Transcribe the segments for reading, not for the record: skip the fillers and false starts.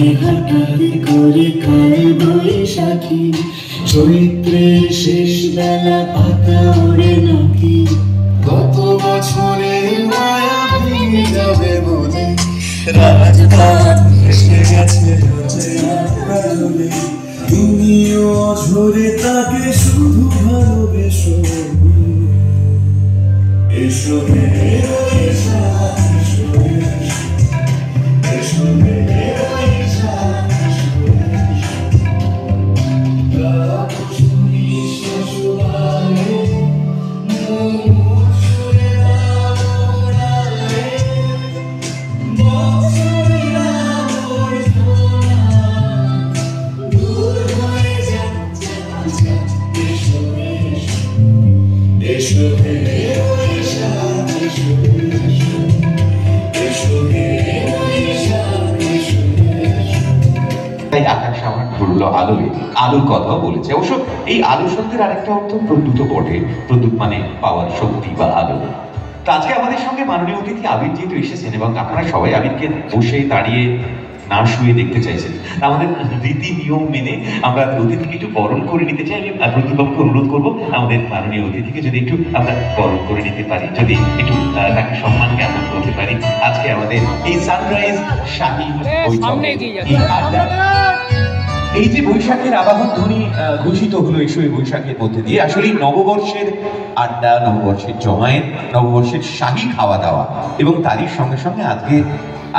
আসে হঠাৎ করে কাল বৈশাখী, চৈত্রের শেষ বেলা পাতা ওড়ে নাকি। গত বছরের মায়া ভেঙে যাবে বলে রাজঘাট এসে গেছে রোজে। তুমিও ঝরে তাকে শুধু ভালোবেসো। এসো হে বৈশাখ, এসো এসো হে বৈশাখ, আলোর কথাও বলেছে। অবশ্য এই আলো শব্দের আরেকটা অর্থ প্রদ্যুত বটে। প্রদ্যুত মানে পাওয়ার শক্তি বা আলো। তো আজকে আমাদের সঙ্গে মাননীয় অতিথি আবির যেহেতু এসেছেন এবং আপনারা সবাই আবিরকে বসে দাঁড়িয়ে না শুয়ে দেখতে চাইছেন, আমাদের রীতি নিয়ম মেনে আমরা অতিথিকে একটু বরণ করে নিতে চাই। আমি প্রদ্যুৎবাবুকে অনুরোধ করবো আমাদের মাননীয় অতিথিকে যদি একটু আমরা বরণ করে নিতে পারি, যদি একটু তাকে সম্মান জ্ঞাপন করতে পারি আজকে আমাদের এই সানরাইজ শাহী বৈঠকে। এই যে বৈশাখের আবাহন ধ্বনি ঘোষিত হলো এসো এই বৈশাখের মধ্যে দিয়ে, আসলে নববর্ষের আড্ডা, নববর্ষের জমায়েত, নববর্ষের শাহী খাওয়া দাওয়া এবং তারই সঙ্গে সঙ্গে আজকে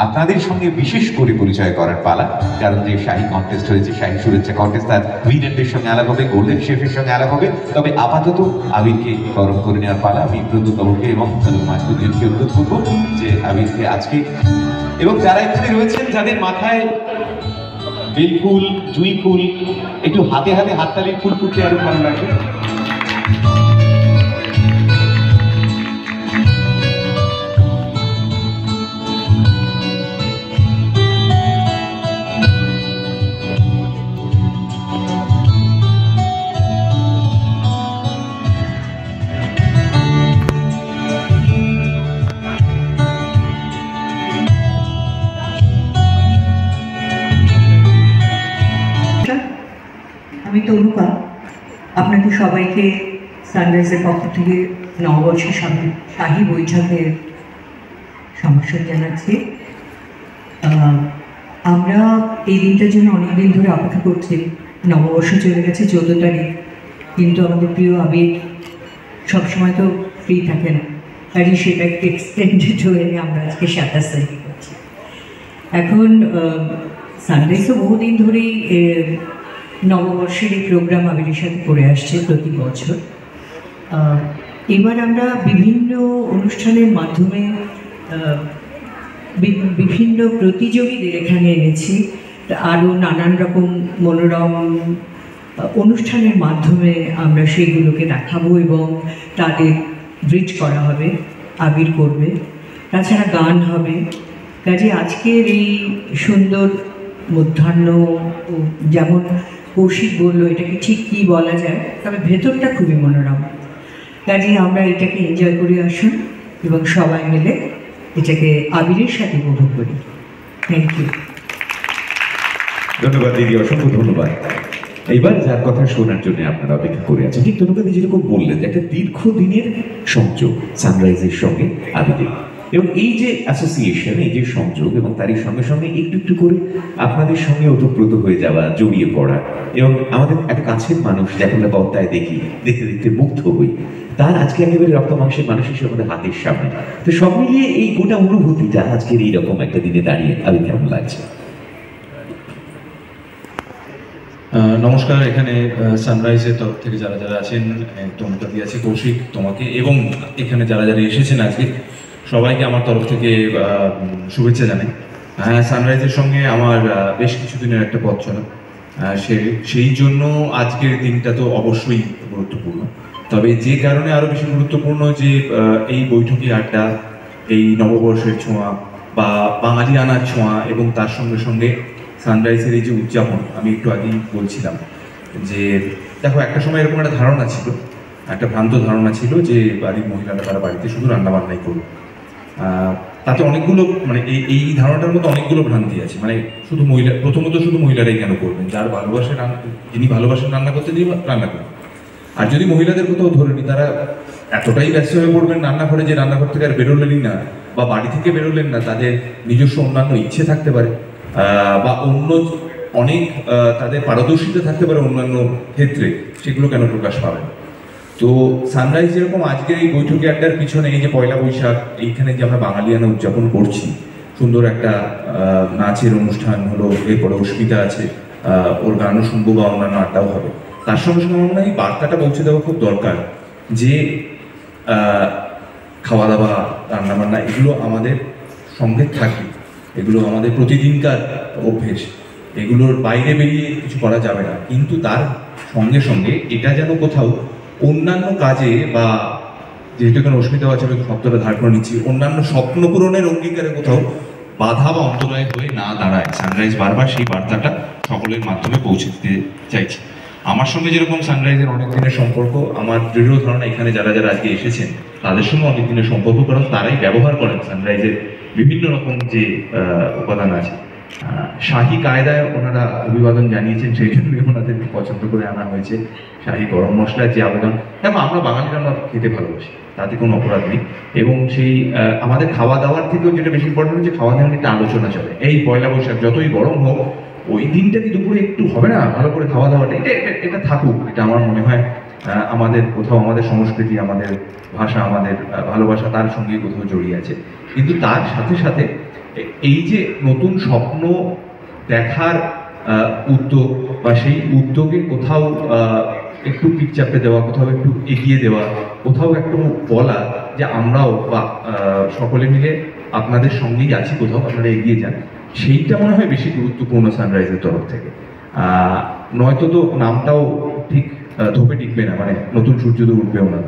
আপনাদের সঙ্গে বিশেষ করে পরিচয় করার পালা। কারণ যে শাহী কন্টেস্ট হয়েছে, শাহী শুভেচ্ছা কন্টেস্ট, তার উইনারদের সঙ্গে আলাপ হবে, গোল্ডেন শেফের সঙ্গে আলাপ হবে। তবে আপাতত আবিরকে বরণ করে নেওয়ার পালা। আমি প্রদ্যুৎবাবুকে এবং মাহমুদকে অনুরোধ করবো যে আবিরকে আজকে, এবং যারা এখানে রয়েছেন যাদের মাথায় বেল ফুল, জুঁই ফুল, একটু হাতে হাতে হাততালির ফুল ফুটলে আরো ভালো লাগবে। আমি তনুপা, আপনাদের সবাইকে সানরাইজের পক্ষ থেকে নববর্ষের শাহী বৈঠকের সম্ভাষণ জানাচ্ছি। আমরা এই দিনটার জন্য অনেকদিন ধরে অপেক্ষা করছি। নববর্ষ চলে গেছে 14 তারিখ, কিন্তু আমাদের প্রিয় আবির সবসময় তো ফ্রি থাকে না, তাই সেটা একটু এক্সটেন্ডেড হয়ে আমরা আজকে 27 তারিখ করছি। এখন সানরাইজও বহুদিন ধরেই নববর্ষের এই প্রোগ্রাম আবিরের সাথে করে আসছে প্রতি বছর। এবার আমরা বিভিন্ন অনুষ্ঠানের মাধ্যমে বিভিন্ন প্রতিযোগীদের এখানে এনেছি। আরও নানান রকম মনোরম অনুষ্ঠানের মাধ্যমে আমরা সেইগুলোকে দেখাবো এবং তাদের ব্রিজ করা হবে, আবির করবে, তাছাড়া গান হবে। কাজে আজকের এই সুন্দর মধ্যাহ্ন, যেমন কৌশিক বললো, এটাকে ঠিক কী বলা যায়, তবে ভেতরটা খুবই মনোরম। কাজে আমরা এটাকে এনজয় করে আসুন এবং সবাই মিলে এটাকে আবিরের সাথে উপভোগ করি। Thank you. ধন্যবাদ দিদি, অসংখ্য ধন্যবাদ। এইবার যার কথা শোনার জন্য আপনারা অপেক্ষা করে আছেন, ঠিক তনুকাদি যেরকম বললেন যে একটা দীর্ঘদিনের সংযোগ সানরাইজের সঙ্গে আবিরের, এবং এই যে অ্যাসোসিয়েশন, এই যে সংযোগ, এবং তারই সঙ্গে সঙ্গে একটু একটু করে আপনাদের সঙ্গে ওতপ্রোত হয়ে যাওয়া, জড়িয়ে পড়া, এবং আমাদের একটা কাছের মানুষ যাকে আমরা পর্দায় দেখি, দেখতে দেখতে মুগ্ধ হই, তার আজকে একেবারে রক্ত মাংসের মানুষ হিসেবে আমাদের হাতের সামনে। তো সব মিলিয়ে এই গোটা অনুভূতিটা আজকের এইরকম একটা দিনে দাঁড়িয়ে আবির কেমন লাগছে? নমস্কার। এখানে সানরাইজের তরফ থেকে যারা যারা আছেন, তনুকাদি আছে, কৌশিক, তোমাকে এবং এখানে যারা যারা এসেছেন আজকে সবাইকে আমার তরফ থেকে শুভেচ্ছা জানাই। সানরাইজের সঙ্গে আমার বেশ কিছুদিনের একটা পথ চলা, সেই জন্য আজকের দিনটা তো অবশ্যই গুরুত্বপূর্ণ। তবে যে কারণে আরও বেশি গুরুত্বপূর্ণ যে এই বৈঠকি আড্ডা, এই নববর্ষের ছোঁয়া বা বাঙালি আনার ছোঁয়া, এবং তার সঙ্গে সঙ্গে সানরাইজের এই যে উদযাপন, আমি একটু আগেই বলছিলাম যে দেখো, একটা সময় এরকম একটা ধারণা ছিল, একটা ভ্রান্ত ধারণা ছিল যে বাড়ির মহিলারা তারা বাড়িতে শুধু রান্নাবান্নাই করবে। তাতে অনেকগুলো মানে এই ধারণাটার মধ্যে অনেকগুলো ভ্রান্তি আছে। মানে শুধু প্রথমত শুধু মহিলারাই কেন করবেন, যার ভালোবাসে যিনি ভালোবাসেন রান্না করতে দিয়ে রান্না করবেন। আর যদি মহিলাদের কোথাও ধরে নিই, তারা এতটাই ব্যস্ত হয়ে পড়বেন রান্নাঘরে যে রান্নাঘর থেকে আর বেরোলেনই না, বা বাড়ি থেকে বেরোলেন না, তাদের নিজস্ব অন্যান্য ইচ্ছে থাকতে পারে, বা অন্য অনেক তাদের পারদর্শিতা থাকতে পারে অন্যান্য ক্ষেত্রে, সেগুলো কেন প্রকাশ পাবে। তো সানরাইজ যেরকম আজকের এই বৈঠকি আড্ডার পিছনে এই যে পয়লা বৈশাখ এইখানে যে আমরা বাঙালিয়ানা উদযাপন করছি, সুন্দর একটা নাচের অনুষ্ঠান হলো, এরপরে অস্মিতা আছে, ওর গানও শুনবো বা অন্যান্য আড্ডাও হবে, তার সঙ্গে সঙ্গে আমরা এই বার্তাটা পৌঁছে দেওয়া খুব দরকার যে খাওয়া দাওয়া রান্নাবান্না এগুলো আমাদের সঙ্গে থাকে, এগুলো আমাদের প্রতিদিনকার অভ্যেস, এগুলোর বাইরে বেরিয়ে কিছু করা যাবে না। কিন্তু তার সঙ্গে সঙ্গে এটা যেন কোথাও অন্যান্য কাজে, বা যেহেতু এখানে অস্মিতা আছে আমি শব্দটা ধার করে নিচ্ছি, অন্যান্য স্বপ্ন পূরণের অঙ্গীকারে কোথাও বাধা বা অন্তরায় হয়ে না দাঁড়ায়। সানরাইজ বারবার সেই বার্তাটা সকলের মাধ্যমে পৌঁছে দিতে চাইছে। আমার সঙ্গে যেরকম সানরাইজের অনেক দিনের সম্পর্ক, আমার দৃঢ় ধারণা এখানে যারা যারা আজকে এসেছেন তাদের সঙ্গে অনেক দিনের সম্পর্ক, কারণ তারাই ব্যবহার করেন সানরাইজের বিভিন্ন রকম যে উপাদান আছে। শাহী কায়দায় ওনারা অভিবাদন জানিয়েছেন, সেই জন্যই ওনাদের পছন্দ করে আনা হয়েছে। শাহী গরম মশলার যে আবেদন, এবং আমরা বাঙালিরা আমরা খেতে ভালোবাসি, তাতে কোনো অপরাধ নেই। এবং সেই আমাদের খাওয়া দাওয়ার থেকেও যেটা বেশি ইম্পর্টেন্ট হচ্ছে, খাওয়া দাওয়ার একটা আলোচনা চলে। এই পয়লা বৈশাখ যতই গরম হোক, ওই দিনটা কি দুপুরে একটু হবে না ভালো করে খাওয়া দাওয়াটা, এটা থাকুক। এটা আমার মনে হয় আমাদের কোথাও আমাদের সংস্কৃতি, আমাদের ভাষা, আমাদের ভালোবাসা তার সঙ্গে কোথাও জড়িয়ে আছে। কিন্তু তার সাথে সাথে এই যে নতুন স্বপ্ন দেখার উদ্যোগ, বা সেই উদ্যোগে কোথাও একটু পিঠ চাপড়ে দেওয়া, কোথাও একটু এগিয়ে দেওয়া, কোথাও একটু বলা যে আমরাও বা সকলে মিলে আপনাদের সঙ্গেই আছি, কোথাও আপনারা এগিয়ে যান, সেইটা মনে হয় বেশি গুরুত্বপূর্ণ সানরাইজের তরফ থেকে। নয়তো তো নামটাও ঠিক ধোপে টিকবে না, মানে নতুন সূর্য তো উঠবেও না।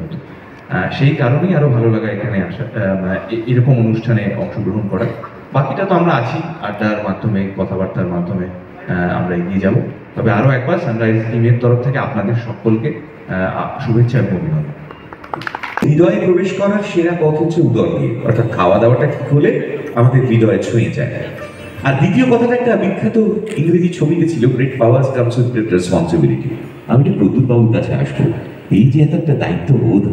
সেই কারণেই আরো ভালো লাগা এখানে আসা, এরকম অনুষ্ঠানে অংশগ্রহণ করা। বাকিটা তো আমরা আছি, আড্ডার মাধ্যমে, কথাবার্তার মাধ্যমে আমরা এগিয়ে যাব। তবে আরো একবার সানরাইজ টিমের তরফ থেকে আপনাদের সকলকে শুভেচ্ছা এবং অভিনন্দন। হৃদয়ে প্রবেশ করার সেরা পথ হচ্ছে উদর দিয়ে, অর্থাৎ খাওয়া দাওয়াটা ঠিক হলে আমাদের হৃদয়ে ছুঁয়ে যায়। আর দ্বিতীয় কথাটা একটা বিখ্যাত ইংরেজি ছবিতে ছিল, great powers comes with great responsibility. আমি একটু প্রদ্যুৎ বাবুর কাছে আসবো। এই যে এত একটা দায়িত্ববোধ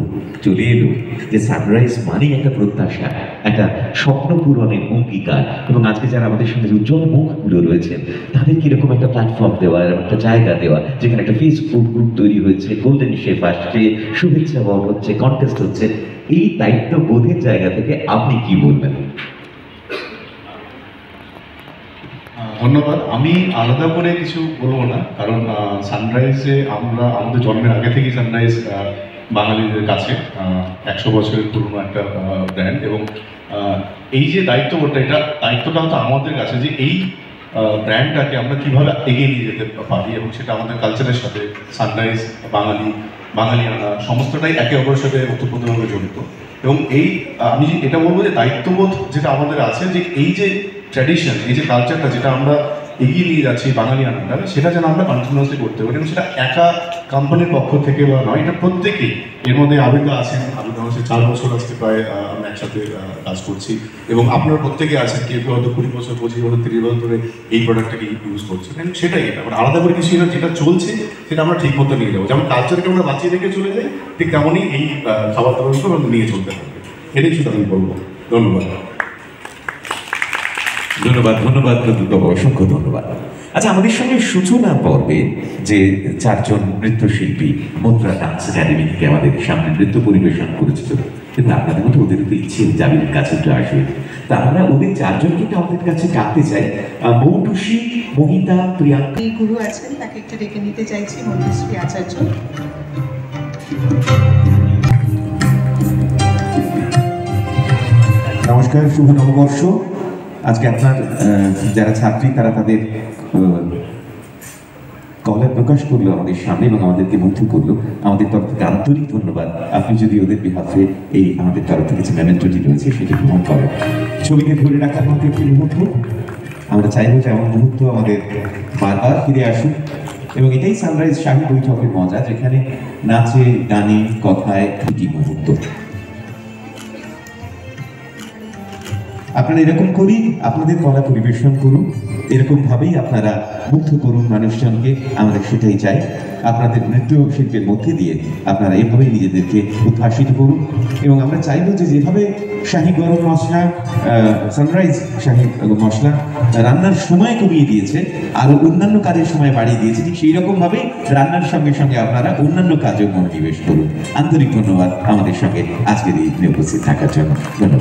চলে এলো, যে সানরাইজ মানেই একটা প্রত্যাশা, একটা স্বপ্ন পূরণের অঙ্গীকার, এবং আজকে যারা আমাদের সঙ্গে উজ্জ্বল মুখগুলো রয়েছেন তাদের কিরকম একটা প্ল্যাটফর্ম দেওয়া, একটা জায়গা দেওয়া, যেখানে একটা ফেসবুক গ্রুপ তৈরি হয়েছে, গোল্ডেন শেফ আসছে, শুভেচ্ছা বল হচ্ছে, কন্টেস্ট হচ্ছে, এই দায়িত্ববোধের জায়গা থেকে আপনি কি বলবেন? ধন্যবাদ। আমি আলাদা করে কিছু বলবো না, কারণ সানরাইজে আমরা আমাদের জন্মের আগে থেকেই সানরাইজ বাঙালিদের কাছে 100 বছরের পুরনো একটা ব্র্যান্ড, এবং এই যে দায়িত্ববোধটা, এটা দায়িত্বটা হতো আমাদের কাছে যে এই ব্র্যান্ডটাকে আমরা কীভাবে এগিয়ে নিয়ে যেতে পারি, এবং সেটা আমাদের কালচারের সাথে সানরাইজ বাঙালিয়ানা সমস্তটাই একে অপরের সাথে ওতপ্রোতভাবে জড়িত। এবং এই আমি এটা বলবো যে দায়িত্ববোধ যেটা আমাদের আছে, যে এই যে ট্র্যাডিশন, এই যে কালচারটা যেটা আমরা এগিয়ে নিয়ে যাচ্ছি বাঙালিয়ানাটা, সেটা যেন আমরা কন্টিনিউয়াসলি করতে পারি। এবং সেটা একা কোম্পানির পক্ষ থেকে বা নয়, এটা প্রত্যেকেই। এর মধ্যে আবিদা আছেন, আবিদা হচ্ছে 4 বছর আজকে প্রায় আমরা একসাথে কাজ করছি, এবং আপনারা প্রত্যেকে আছেন, কেউ হয়তো 20 বছর, 25 বছর, 30 বছর ধরে এই প্রোডাক্টটাকে ইউজ করছেন। সেটাই এটা, মানে আলাদা করে কিছু না, যেটা চলছে সেটা আমরা ঠিক মতো নিয়ে যাবো। যেমন কালচারকে আমরা বাঁচিয়ে রেখে চলে যাই, ঠিক তেমনই এই খাবার দাবারগুলো আমরা নিয়ে চলতে হবে। এটাই শুধু আমি বলবো। ধন্যবাদ। ধন্যবাদ, ধন্যবাদ প্রদ্যুৎবাবু, অসংখ্য ধন্যবাদ। আচ্ছা, আমাদের সঙ্গে সূচনা পর্বে যে 4 জন নৃত্যশিল্পী মুদ্রা ডান্স একাডেমি থেকে আমাদের সামনে নৃত্য পরিবেশন করেছিল, কিন্তু আপনাদের মতো ওদের তো ইচ্ছে জাবির কাছে একটু আসবে, তা আমরা ওদের 4 জনকে একটু আমাদের কাছে ডাকতে চাই। মৌটুসী, মহিতা, প্রিয়াঙ্কা। এই গুরু আছেন, তাকে একটা ডেকে নিতে চাইছি, মৌটুসী আচার্য। নমস্কার, শুভ নববর্ষ। আজকে আপনার যারা ছাত্রী তারা তাদের কলা প্রকাশ করলো আমাদের সামনে এবং আমাদেরকে মুগ্ধ করলো। আমাদের তরফ থেকে আন্তরিক ধন্যবাদ। আপনি যদি ওদের বিহাফে এই আমাদের তরফ থেকে যে মেমেন্টোটি রয়েছে সেটি গ্রহণ করেন। ছবিকে ধরে রাখার মতো একটি মুহূর্ত, আমরা চাইবো যে এমন মুহূর্ত আমাদের বারবার ফিরে আসুক, এবং এটাই সানরাইজ শাহী বৈঠকের মজা, যেখানে নাচে, গানে, কথায় দুটি মুহূর্ত। আপনারা এরকম করেই আপনাদের কলা পরিবেশন করুন, এরকম ভাবেই আপনারা মুগ্ধ করুন মানুষজনকে, আমাদের সেটাই চাই। আপনাদের নৃত্য শিল্পের মধ্যে দিয়ে আপনারা এভাবেই নিজেদেরকে উদ্ভাসিত করুন। এবং আমরা চাইব যে যেভাবে শাহী গরম মশলা, সানরাইজ শাহী মশলা রান্নার সময় কমিয়ে দিয়েছে, আরও অন্যান্য কাজের সময় বাড়িয়ে দিয়েছে, ঠিক সেই রকমভাবেই রান্নার সঙ্গে সঙ্গে আপনারা অন্যান্য কাজেও মনোনিবেশ করুন। আন্তরিক ধন্যবাদ আমাদের সঙ্গে আজকের এই দিনে উপস্থিত থাকার জন্য। ধন্যবাদ।